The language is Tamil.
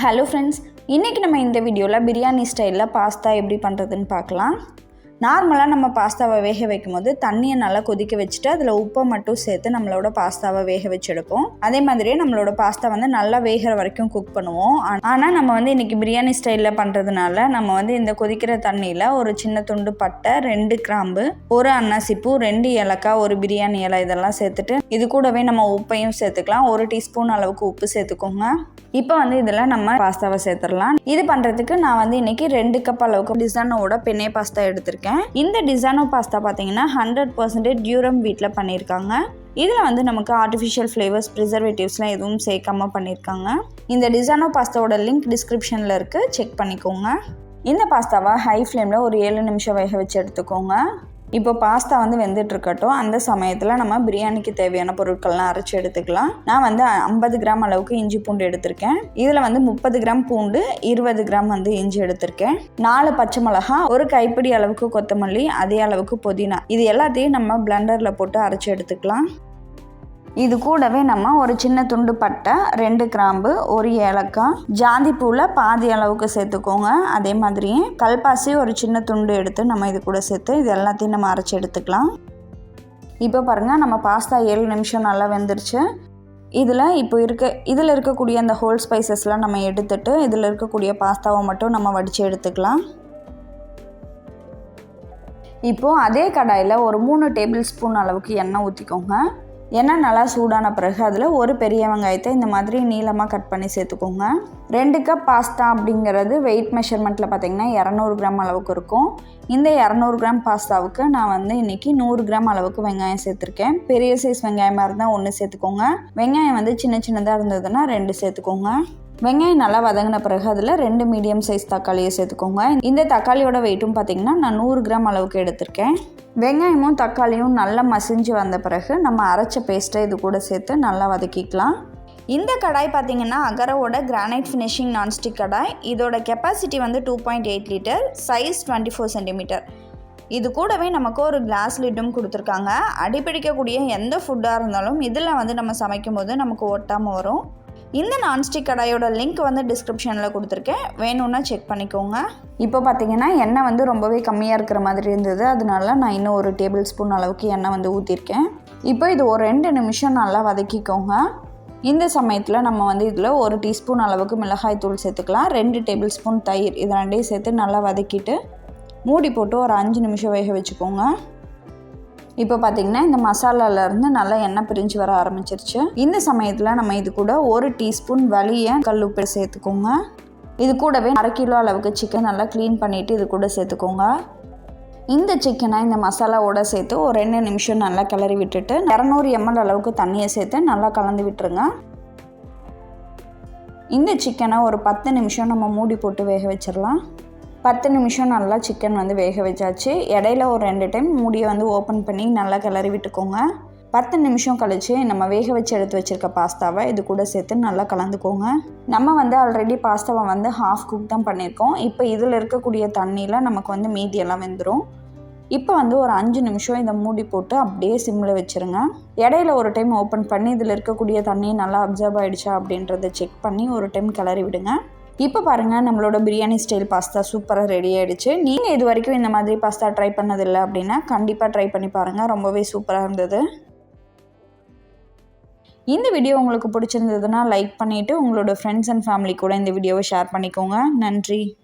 ஹலோ ஃப்ரெண்ட்ஸ், இன்றைக்கி நம்ம இந்த வீடியோவில் பிரியாணி ஸ்டைலில் பாஸ்தா எப்படி பண்ணுறதுன்னு பார்க்கலாம். நார்மலாக நம்ம பாஸ்தாவை வேக வைக்கும் போது தண்ணியை நல்லா கொதிக்க வச்சுட்டு அதில் உப்பை மட்டும் சேர்த்து நம்மளோட பாஸ்தாவை வேக வச்சு எடுப்போம். அதே மாதிரியே நம்மளோட பாஸ்தா நல்லா வேகிற வரைக்கும் குக் பண்ணுவோம். ஆனால் நம்ம இன்றைக்கி பிரியாணி ஸ்டைலில் பண்ணுறதுனால நம்ம இந்த கொதிக்கிற தண்ணியில் ஒரு சின்ன துண்டு பட்டை, 2 கிராம்பு, ஒரு அன்னாசிப்பூ, 2 ஏலக்காய், ஒரு பிரியாணி இலை இதெல்லாம் சேர்த்துட்டு இது கூடவே நம்ம உப்பையும் சேர்த்துக்கலாம். 1 டீஸ்பூன் அளவுக்கு உப்பு சேர்த்துக்கோங்க. இப்போ இதில் நம்ம பாஸ்தாவை சேர்த்துடலாம். இது பண்ணுறதுக்கு நான் இன்றைக்கி 2 கப் அளவுக்கு டிசானோட பெனே பாஸ்தா எடுத்திருக்கேன். இந்த டிசானோ பாஸ்தா பார்த்தீங்கன்னா 100% டியூரம் வீட்டில் பண்ணியிருக்காங்க. இதில் நமக்கு ஆர்டிஃபிஷியல் ஃப்ளேவர்ஸ், ப்ரிசர்வேட்டிவ்ஸ்லாம் எதுவும் சேர்க்காம பண்ணியிருக்காங்க. இந்த டிசானோ பாஸ்தாவோட லிங்க் டிஸ்கிரிப்ஷனில் இருக்குது, செக் பண்ணிக்கோங்க. இந்த பாஸ்தாவை ஹை ஃப்ளேமில் ஒரு 7 நிமிஷம் வேக வச்சு எடுத்துக்கோங்க. இப்போ பாஸ்தா வெந்துட்டுருக்கட்டும். அந்த சமயத்தில் நம்ம பிரியாணிக்கு தேவையான பொருட்கள்லாம் அரைச்சி எடுத்துக்கலாம். நான் 50 கிராம் அளவுக்கு இஞ்சி பூண்டு எடுத்திருக்கேன். இதில் 30 கிராம் பூண்டு, 20 கிராம் இஞ்சி எடுத்திருக்கேன். 4 பச்சை மிளகா, ஒரு கைப்பிடி அளவுக்கு கொத்தமல்லி, அதே அளவுக்கு புதினா, இது எல்லாத்தையும் நம்ம பிளெண்டரில் போட்டு அரைச்சி எடுத்துக்கலாம். இது கூடவே நம்ம ஒரு சின்ன துண்டு பட்டை, 2 கிராம்பு, ஒரு ஏலக்காய், ஜாதி பூவில் பாதி அளவுக்கு சேர்த்துக்கோங்க. அதே மாதிரியே கல்பாசி ஒரு சின்ன துண்டு எடுத்து நம்ம இது கூட சேர்த்து இது எல்லாத்தையும் நம்ம அரைச்சி எடுத்துக்கலாம். இப்போ பாருங்கள், நம்ம பாஸ்தா 7 நிமிஷம் நல்லா வெந்துருச்சு. இதில் இருக்கக்கூடிய அந்த ஹோல் ஸ்பைசஸ்லாம் நம்ம எடுத்துட்டு இதில் இருக்கக்கூடிய பாஸ்தாவை மட்டும் நம்ம வடித்து எடுத்துக்கலாம். இப்போது அதே கடாயில் ஒரு 3 டேபிள் ஸ்பூன் அளவுக்கு எண்ணெய் ஊற்றிக்கோங்க. எண்ணெய் நல்லா சூடான பிறகு அதில் ஒரு பெரிய வெங்காயத்தை இந்த மாதிரி நீளமாக கட் பண்ணி சேர்த்துக்கோங்க. 2 கப் பாஸ்தா அப்படிங்கிறது வெயிட் மெஷர்மெண்ட்டில் பார்த்திங்கன்னா 200 கிராம் அளவுக்கு இருக்கும். இந்த 200 கிராம் பாஸ்தாவுக்கு நான் இன்றைக்கி 100 கிராம் அளவுக்கு வெங்காயம் சேர்த்துருக்கேன். பெரிய சைஸ் வெங்காயமாக இருந்தால் 1 சேர்த்துக்கோங்க. வெங்காயம் சின்ன சின்னதாக இருந்ததுன்னா 2 சேர்த்துக்கோங்க. வெங்காயம் நல்லா வதங்கின பிறகு அதில் 2 மீடியம் சைஸ் தக்காளியை சேர்த்துக்கோங்க. இந்த தக்காளியோட வெயிட்டும் பார்த்திங்கன்னா நான் 100 கிராம் அளவுக்கு எடுத்திருக்கேன். வெங்காயமும் தக்காளியும் நல்லா மசிஞ்சு வந்த பிறகு நம்ம அரைச்ச பேஸ்ட்டை இது கூட சேர்த்து நல்லா வதக்கிக்கலாம். இந்த கடாய் பார்த்திங்கன்னா அகரோட கிரானைட் ஃபினிஷிங் நான்ஸ்டிக் கடாய். இதோட கெப்பாசிட்டி 2.8 லிட்டர், சைஸ் 24 சென்டிமீட்டர். இது கூடவே நமக்கு ஒரு கிளாஸ் லிட்டும் கொடுத்துருக்காங்க. அடிப்பிடிக்கக்கூடிய எந்த ஃபுட்டாக இருந்தாலும் இதில் நம்ம சமைக்கும் போது நமக்கு ஒட்டாமல் வரும். இந்த நான்ஸ்டிக் கடாயோட லிங்க் டிஸ்கிரிப்ஷனில் கொடுத்துருக்கேன், வேணும்னா செக் பண்ணிக்கோங்க. இப்போ பார்த்தீங்கன்னா எண்ணெய் ரொம்பவே கம்மியாக இருக்கிற மாதிரி இருந்தது, அதனால நான் இன்னும் ஒரு டேபிள் ஸ்பூன் அளவுக்கு எண்ணெய் ஊற்றிருக்கேன். இப்போ இது ஒரு 2 நிமிஷம் நல்லா வதக்கிக்கோங்க. இந்த சமயத்தில் நம்ம இதில் 1 டீஸ்பூன் அளவுக்கு மிளகாய் தூள் சேர்த்துக்கலாம். 2 டேபிள் ஸ்பூன் தயிர், இது 2ஐயும் சேர்த்து நல்லா வதக்கிட்டு மூடி போட்டு ஒரு 5 நிமிஷம் வேக வச்சுக்கோங்க. இப்போ பார்த்திங்கன்னா இந்த மசாலாலேருந்து நல்லா எண்ணெய் பிரிஞ்சு வர ஆரம்பிச்சிருச்சு. இந்த சமயத்தில் நம்ம இது கூட 1 டீஸ்பூன் வலிய கல்லுப்பு சேர்த்துக்கோங்க. இது கூடவே 1/2 கிலோ அளவுக்கு சிக்கன் நல்லா க்ளீன் பண்ணிவிட்டு இது கூட சேர்த்துக்கோங்க. இந்த சிக்கனை இந்த மசாலாவோட சேர்த்து ஒரு 2 நிமிஷம் நல்லா கிளறி விட்டுட்டு 200 ml அளவுக்கு தண்ணியை சேர்த்து நல்லா கலந்து விட்டுருங்க. இந்த சிக்கனை ஒரு 10 நிமிஷம் நம்ம மூடி போட்டு வேக வச்சிடலாம். 10 நிமிஷம் நல்லா சிக்கன் வேக வச்சாச்சு. இடையில ஒரு 2 டைம் மூடியை ஓப்பன் பண்ணி நல்லா கிளறி விட்டுக்கோங்க. 10 நிமிஷம் கழித்து நம்ம வேக வச்சு எடுத்து வச்சுருக்க பாஸ்தாவை இது கூட சேர்த்து நல்லா கலந்துக்கோங்க. நம்ம ஆல்ரெடி பாஸ்தாவை ஹாஃப் குக் தான் பண்ணியிருக்கோம். இப்போ இதில் இருக்கக்கூடிய தண்ணியில் நமக்கு மீதியெல்லாம் வெந்துடும். இப்போ ஒரு 5 நிமிஷம் இதை மூடி போட்டு அப்படியே சிம்மில் வச்சுருங்க. இடையில ஒரு டைம் ஓப்பன் பண்ணி இதில் இருக்கக்கூடிய தண்ணி நல்லா அப்சர்வ் ஆகிடுச்சா அப்படின்றத செக் பண்ணி ஒரு டைம் கிளறி விடுங்க. இப்போ பாருங்கள், நம்மளோட பிரியாணி ஸ்டைல் பாஸ்தா சூப்பராக ரெடி ஆகிடுச்சு. நீங்கள் இது வரைக்கும் இந்த மாதிரி பாஸ்தா ட்ரை பண்ணதில்லை அப்படின்னா கண்டிப்பாக ட்ரை பண்ணி பாருங்கள், ரொம்பவே சூப்பராக இருந்தது. இந்த வீடியோ உங்களுக்கு பிடிச்சிருந்ததுன்னா லைக் பண்ணிவிட்டு உங்களோட ஃப்ரெண்ட்ஸ் அண்ட் ஃபேமிலி கூட இந்த வீடியோவை ஷேர் பண்ணிக்கோங்க. நன்றி.